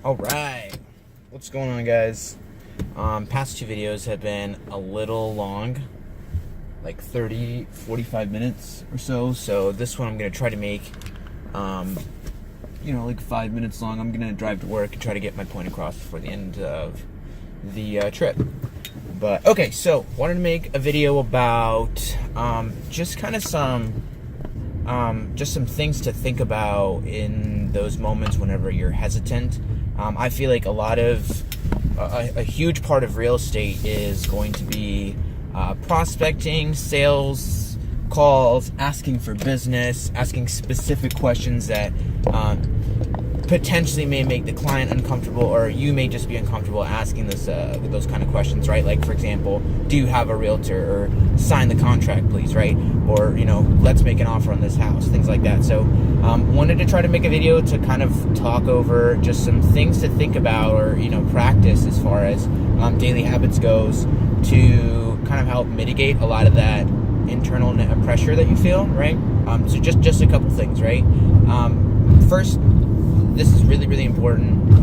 All right, what's going on, guys? Past two videos have been a little long, like 45 minutes or so. So this one I'm gonna try to make, like 5 minutes long. I'm gonna drive to work and try to get my point across before the end of the trip. But okay, so wanted to make a video about just kind of some things to think about in those moments whenever you're hesitant. I feel like a huge part of real estate is going to be prospecting, sales, calls, asking for business, asking specific questions that potentially may make the client uncomfortable, or you may just be uncomfortable asking those kind of questions, right? Like, for example, do you have a realtor, or sign the contract, please, right? Or, let's make an offer on this house, things like that. So wanted to try to make a video to kind of talk over just some things to think about, or, practice as far as daily habits goes, to kind of help mitigate a lot of that internal pressure that you feel, right? So just a couple things, right? First, this is really, really important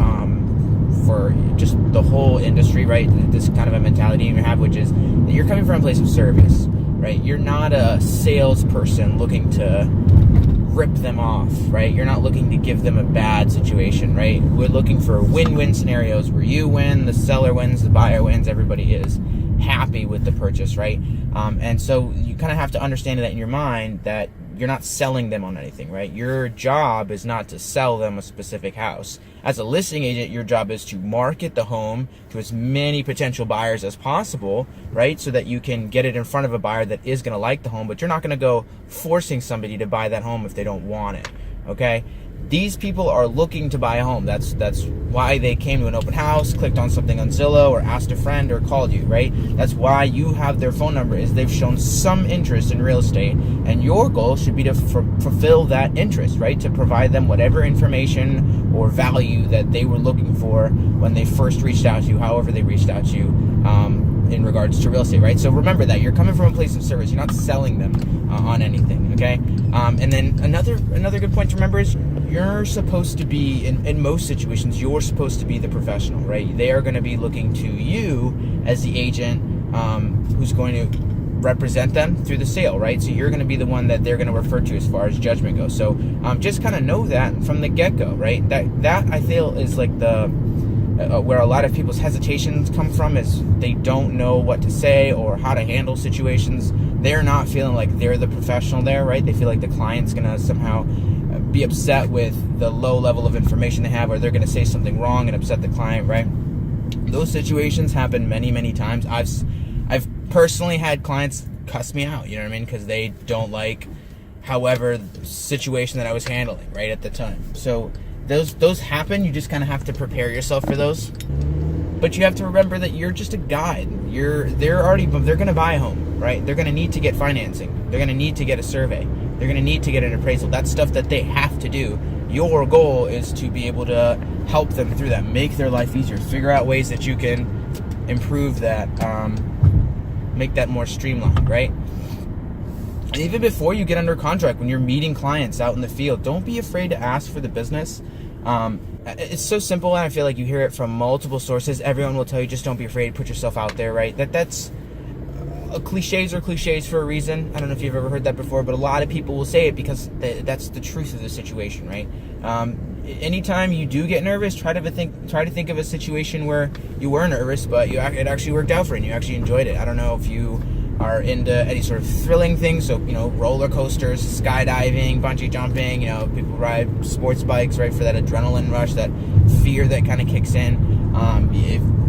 for just the whole industry, right? This kind of a mentality you have, which is that you're coming from a place of service, right? You're not a salesperson looking to rip them off, right? You're not looking to give them a bad situation, right? We're looking for win-win scenarios where you win, the seller wins, the buyer wins, everybody is happy with the purchase, right? And so you kind of have to understand that in your mind, that you're not selling them on anything, right? Your job is not to sell them a specific house. As a listing agent, your job is to market the home to as many potential buyers as possible, right? So that you can get it in front of a buyer that is going to like the home, but you're not going to go forcing somebody to buy that home if they don't want it, okay? These people are looking to buy a home. That's why they came to an open house, clicked on something on Zillow, or asked a friend, or called you, right? That's why you have their phone number, is they've shown some interest in real estate, and your goal should be to fulfill that interest, right? To provide them whatever information or value that they were looking for when they first reached out to you, however they reached out to you, in regards to real estate, right? So remember that you're coming from a place of service. You're not selling them on anything, okay? And then another good point to remember is you're supposed to be, in most situations, you're supposed to be the professional, right? They are going to be looking to you as the agent who's going to represent them through the sale, right? So you're going to be the one that they're going to refer to as far as judgment goes. So just kind of know that from the get-go, right? That I feel is like the where a lot of people's hesitations come from, is they don't know what to say or how to handle situations. They're not feeling like they're the professional there, right? They feel like the client's going to somehow be upset with the low level of information they have, or they're going to say something wrong and upset the client, right? Those situations happen many, many times. I've personally had clients cuss me out, you know what I mean? Because they don't like, however, the situation that I was handling, right, at the time. So those happen. You just kind of have to prepare yourself for those. But you have to remember that you're just a guide. They're going to buy a home, right? They're going to need to get financing. They're going to need to get a survey. They're going to need to get an appraisal. That's stuff that they have to do. Your goal is to be able to help them through that, make their life easier, figure out ways that you can improve that, make that more streamlined, right? And even before you get under contract, when you're meeting clients out in the field, don't be afraid to ask for the business. It's so simple, and I feel like you hear it from multiple sources. Everyone will tell you, just don't be afraid, put yourself out there, right? That's cliches are cliches for a reason. I don't know if you've ever heard that before, but a lot of people will say it because that's the truth of the situation, right? Anytime you do get nervous, try to think of a situation where you were nervous, but it actually worked out for you and you actually enjoyed it. I don't know if you are into any sort of thrilling things, so roller coasters, skydiving, bungee jumping, people ride sports bikes, right, for that adrenaline rush, that fear that kind of kicks in.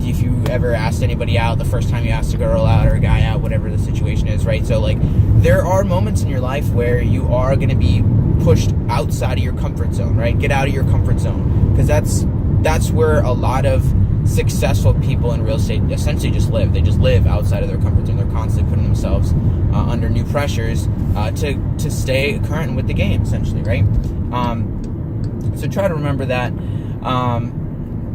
If you ever asked anybody out, the first time you asked a girl out or a guy out, whatever the situation is, right? So like, there are moments in your life where you are going to be pushed outside of your comfort zone, right? Get out of your comfort zone, because that's where a lot of successful people in real estate essentially just live. They just live outside of their comfort zone. They're constantly putting themselves under new pressures to stay current with the game, essentially, right? So try to remember that.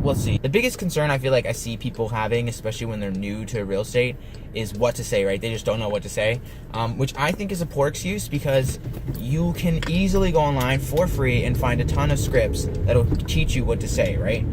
let's see. The biggest concern I feel like I see people having, especially when they're new to real estate, is what to say, right? They just don't know what to say, which I think is a poor excuse, because you can easily go online for free and find a ton of scripts that'll teach you what to say, right?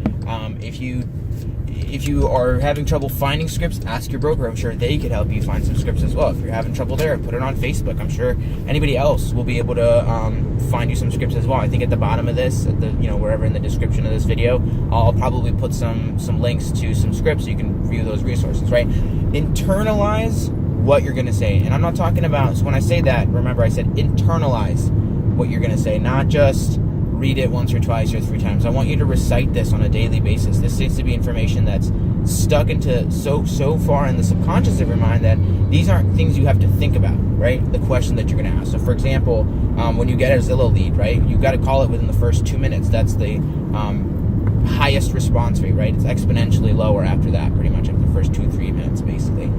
If you are having trouble finding scripts, ask your broker. I'm sure they could help you find some scripts as well. If you're having trouble there, put it on Facebook. I'm sure anybody else will be able to find you some scripts as well. I think at the bottom of this, at the wherever in the description of this video, I'll probably put some links to some scripts so you can view those resources, right? Internalize what you're going to say. And I'm not talking about, so when I say that, remember I said internalize what you're going to say, not just read it once or twice or 3 times. I want you to recite this on a daily basis. This seems to be information that's stuck into so far in the subconscious of your mind that these aren't things you have to think about, right? The question that you're going to ask. So for example, when you get a Zillow lead, right, you've got to call it within the first 2 minutes. That's the highest response rate, right? It's exponentially lower after that, pretty much after the first 2-3 minutes, basically.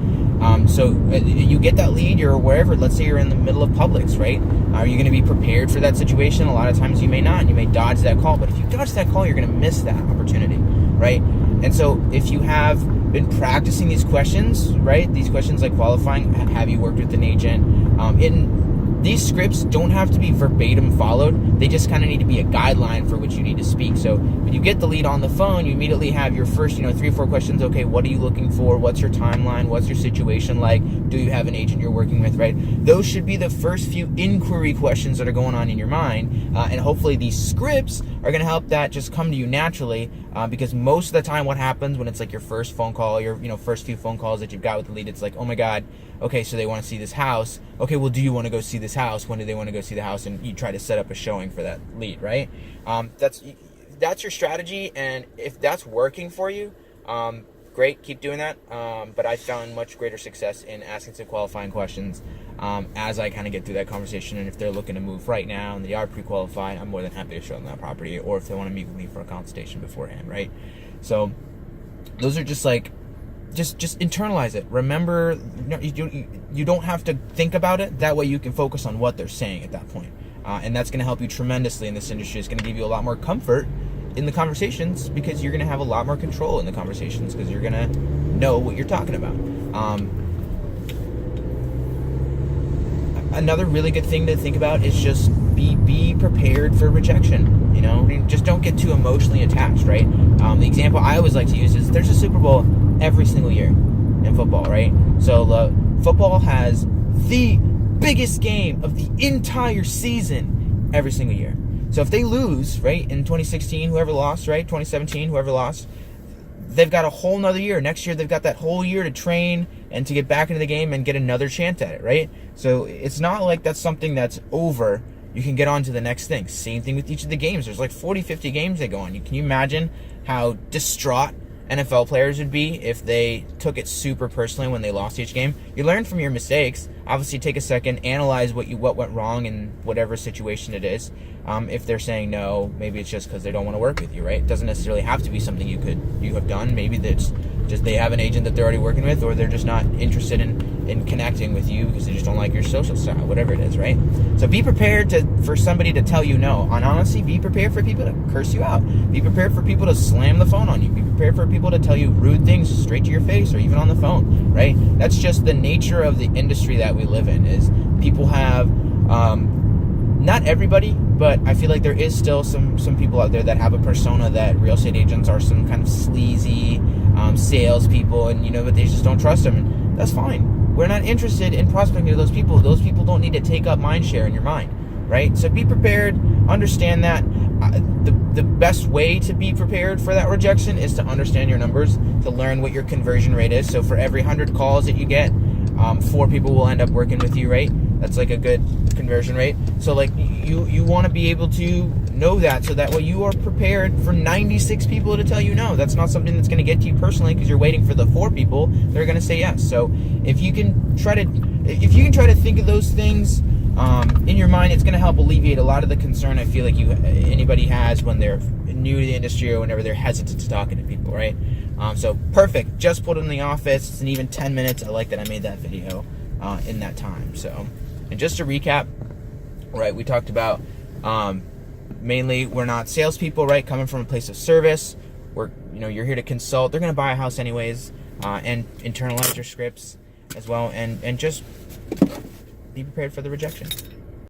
So you get that lead, you're wherever, let's say you're in the middle of Publix, right? Are you going to be prepared for that situation? A lot of times you may not, and you may dodge that call, but if you dodge that call, you're going to miss that opportunity, right? And so if you have been practicing these questions, right? These questions like qualifying, have you worked with an agent? These scripts don't have to be verbatim followed. They just kind of need to be a guideline for which you need to speak. So when you get the lead on the phone, you immediately have your first, 3 or 4 questions. Okay, what are you looking for? What's your timeline? What's your situation like? Do you have an agent you're working with, right? Those should be the first few inquiry questions that are going on in your mind. And hopefully these scripts are going to help that just come to you naturally. Because most of the time what happens when it's like your first phone call, your first few phone calls that you've got with the lead, it's like, oh my God, okay, so they want to see this house. Okay, well, do you want to go see this house? When do they want to go see the house? And you try to set up a showing for that lead, right? That's your strategy, and if that's working for you, great, keep doing that. But I found much greater success in asking some qualifying questions as I kind of get through that conversation. And if they're looking to move right now and they are pre-qualified, I'm more than happy to show them that property, or if they want to meet with me for a consultation beforehand, right? So those are just like, just internalize it. Remember, you don't have to think about it. That way you can focus on what they're saying at that point. And that's going to help you tremendously in this industry. It's going to give you a lot more comfort in the conversations, because you're going to have a lot more control in the conversations, because you're going to know what you're talking about. Another really good thing to think about is just be prepared for rejection. Just don't get too emotionally attached, right? The example I always like to use is there's a Super Bowl every single year in football, right? So football has the biggest game of the entire season every single year. So if they lose, right, in 2016, whoever lost, right, 2017, whoever lost, they've got a whole nother year. Next year, they've got that whole year to train and to get back into the game and get another chance at it, right? So it's not like that's something that's over. You can get on to the next thing. Same thing with each of the games. There's like 40, 50 games they go on. Can you imagine how distraught NFL players would be if they took it super personally when they lost each game? You learn from your mistakes. Obviously, take a second, analyze what went wrong in whatever situation it is. If they're saying no, maybe it's just because they don't want to work with you, right? It doesn't necessarily have to be something you have done. Maybe that's just they have an agent that they're already working with, or they're just not interested in connecting with you because they just don't like your social style, whatever it is, right? So be prepared for somebody to tell you no. And honestly, be prepared for people to curse you out. Be prepared for people to slam the phone on you. Be prepared for people to tell you rude things straight to your face or even on the phone, right? That's just the nature of the industry that we live in, is people have, not everybody, but I feel like there is still some people out there that have a persona that real estate agents are some kind of sleazy salespeople, and but they just don't trust them, and that's fine. We're not interested in prospecting to those people. Those people don't need to take up mind share in your mind, right? So be prepared. Understand that the best way to be prepared for that rejection is to understand your numbers, to learn what your conversion rate is. So for every 100 calls that you get, 4 people will end up working with you, right? That's like a good conversion rate. So like you want to be able to know that, so that way you are prepared for 96 people to tell you no. That's not something that's going to get to you personally, because you're waiting for the 4 people that are going to say yes. So if you can try to think of those things in your mind, it's going to help alleviate a lot of the concern I feel like anybody has when they're new to the industry or whenever they're hesitant to talking to people, right? So perfect. Just pulled in the office. It's in even 10 minutes. I like that I made that video in that time. So, and just to recap, right, we talked about mainly we're not salespeople, right? Coming from a place of service, we're you're here to consult. They're going to buy a house anyways, and internalize your scripts as well, and just be prepared for the rejection.